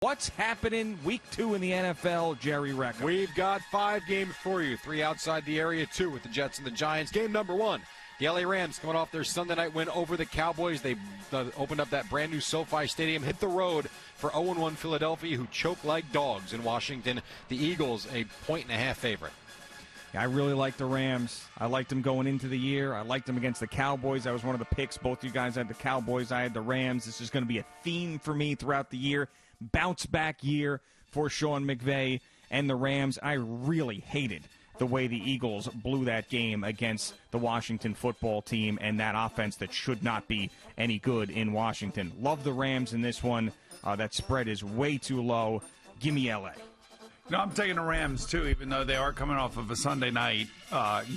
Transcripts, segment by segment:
What's happening week 2 in the NFL, Jerry Recca? We've got 5 games for you, 3 outside the area, 2 with the Jets and the Giants. Game number 1, the LA Rams coming off their Sunday night win over the Cowboys. They opened up that brand new SoFi Stadium, hit the road for 0-1 Philadelphia, who choke like dogs in Washington. The Eagles, a 1.5-point favorite. I really like the Rams. I liked them going into the year. I liked them against the Cowboys. That was one of the picks. Both you guys had the Cowboys. I had the Rams. This is going to be a theme for me throughout the year. Bounce back year for Sean McVay and the Rams. I really hated the way the Eagles blew that game against the Washington football team and that offense that should not be any good in Washington. Love the Rams in this one. That spread is way too low. Give me L.A. No, I'm taking the Rams, too, even though they are coming off of a Sunday night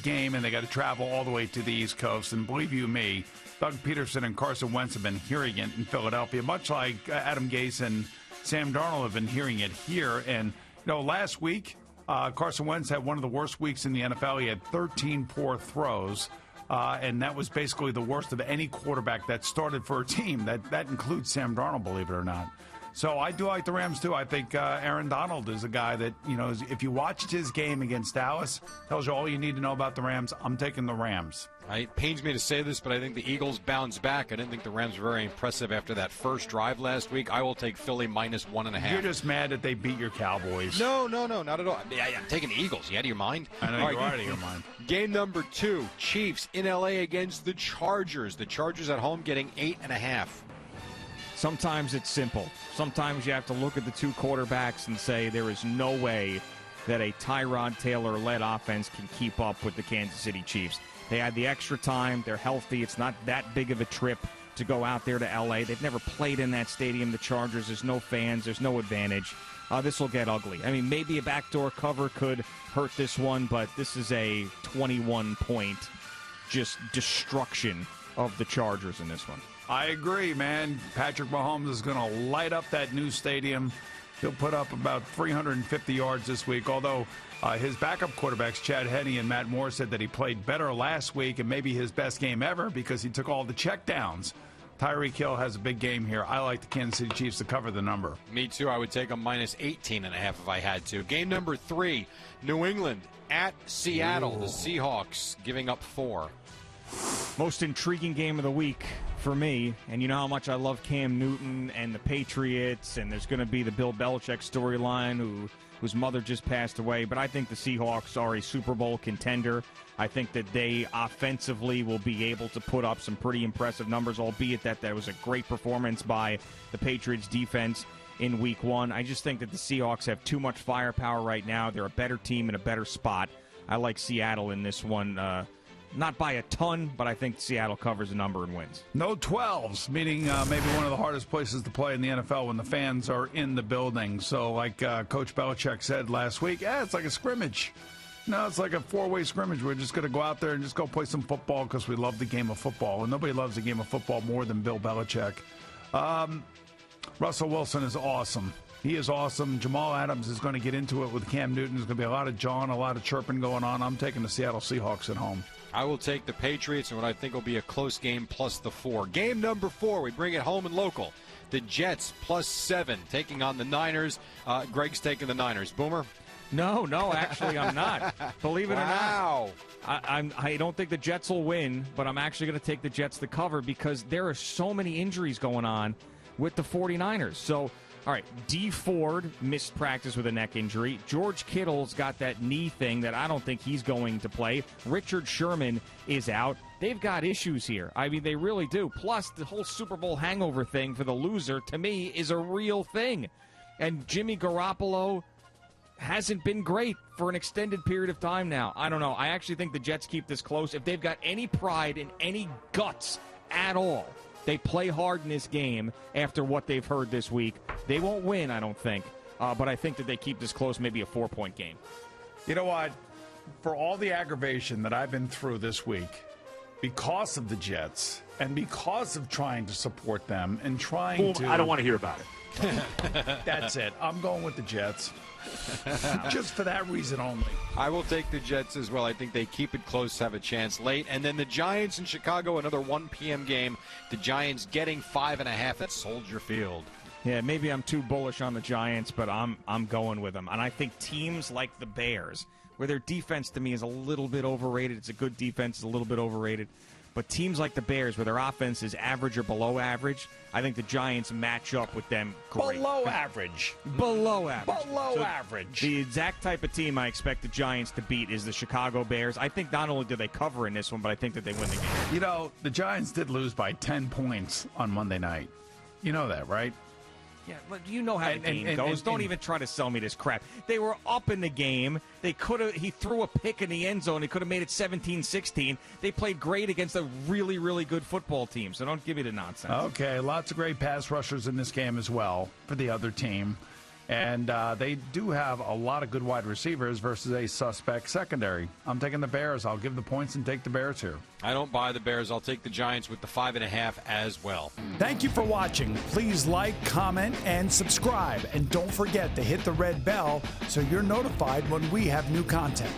game and they got to travel all the way to the East Coast. And believe you me, Doug Peterson and Carson Wentz have been hearing it in Philadelphia, much like Adam Gase and Sam Darnold have been hearing it here. And, last week, Carson Wentz had one of the worst weeks in the NFL. He had 13 poor throws, and that was basically the worst of any quarterback that started for a team. That includes Sam Darnold, believe it or not. So I do like the Rams, too. I think Aaron Donald is a guy that, if you watched his game against Dallas, tells you all you need to know about the Rams. I'm taking the Rams. It pains me to say this, but I think the Eagles bounce back. I didn't think the Rams were very impressive after that first drive last week. I will take Philly minus 1.5. You're just mad that they beat your Cowboys. No, not at all. I'm taking the Eagles. You out of your mind? I know you're out of your mind. Game number 2, Chiefs in L.A. against the Chargers. The Chargers at home getting 8.5. Sometimes it's simple. Sometimes you have to look at the two quarterbacks and say there is no way that a Tyrod Taylor-led offense can keep up with the Kansas City Chiefs. They had the extra time. They're healthy. It's not that big of a trip to go out there to L.A. They've never played in that stadium, the Chargers. There's no fans. There's no advantage. This will get ugly. I mean, maybe a backdoor cover could hurt this one, but this is a 21-point just destruction of the Chargers in this one. I agree, man. Patrick Mahomes is going to light up that new stadium. He'll put up about 350 yards this week, although his backup quarterbacks, Chad Henne and Matt Moore, said that he played better last week and maybe his best game ever because he took all the checkdowns. Tyreek Hill has a big game here. I like the Kansas City Chiefs to cover the number. Me too. I would take a minus 18.5 if I had to. Game number 3, New England at Seattle. Ooh. The Seahawks giving up 4. Most intriguing game of the week for me, and you know how much I love Cam Newton and the Patriots, and there's going to be the Bill Belichick storyline whose mother just passed away, but I think the Seahawks are a Super Bowl contender. I think that they offensively will be able to put up some pretty impressive numbers, albeit that was a great performance by the Patriots defense in Week 1. I just think that the Seahawks have too much firepower right now. They're a better team in a better spot. I like Seattle in this one. Not by a ton, but I think Seattle covers a number and wins. No 12s, meaning maybe one of the hardest places to play in the NFL when the fans are in the building. So like Coach Belichick said last week, it's like a scrimmage. No, it's like a 4-way scrimmage. We're just going to go out there and just go play some football because we love the game of football. And nobody loves the game of football more than Bill Belichick. Russell Wilson is awesome. He is awesome. Jamal Adams is going to get into it with Cam Newton. There's going to be a lot of jawing, a lot of chirping going on. I'm taking the Seattle Seahawks at home. I will take the Patriots and what I think will be a close game plus the 4. Game number 4, we bring it home and local. The Jets plus 7 taking on the Niners. Greg's taking the Niners. Boomer? No, actually I'm not. Believe it or not. Wow. I don't think the Jets will win, but I'm actually going to take the Jets to cover because there are so many injuries going on with the 49ers. So, all right, Dee Ford missed practice with a neck injury. George Kittle's got that knee thing that I don't think he's going to play. Richard Sherman is out. They've got issues here. I mean, they really do. Plus, the whole Super Bowl hangover thing for the loser, to me, is a real thing. And Jimmy Garoppolo hasn't been great for an extended period of time now. I don't know. I actually think the Jets keep this close. If they've got any pride and any guts at all, they play hard in this game after what they've heard this week. They won't win, I don't think, but I think that they keep this close, maybe a 4-point game. You know what? For all the aggravation that I've been through this week, because of the Jets and because of trying to support them and trying to... I don't want to hear about it. That's it. I'm going with the Jets. Just for that reason only. I will take the Jets as well. I think they keep it close, have a chance late. And then the Giants in Chicago, another 1 p.m. game. The Giants getting 5.5 at Soldier Field. Yeah, maybe I'm too bullish on the Giants, but I'm going with them. And I think teams like the Bears, where their defense to me is a little bit overrated. It's a good defense, it's a little bit overrated. But teams like the Bears, where their offense is average or below average, I think the Giants match up with them great. Below average. Below average. Below average. The exact type of team I expect the Giants to beat is the Chicago Bears. I think not only do they cover in this one, but I think that they win the game. You know, the Giants did lose by 10 points on Monday night. You know that, right? Yeah, but you know how the game goes. Don't even try to sell me this crap. They were up in the game. They could have. He threw a pick in the end zone. He could have made it 17-16. They played great against a really, really good football team. So don't give me the nonsense. Okay, lots of great pass rushers in this game as well for the other team. And they do have a lot of good wide receivers versus a suspect secondary. I'm taking the Bears. I'll give the points and take the Bears here. I don't buy the Bears. I'll take the Giants with the 5.5 as well. Thank you for watching. Please like, comment, and subscribe. And don't forget to hit the red bell so you're notified when we have new content.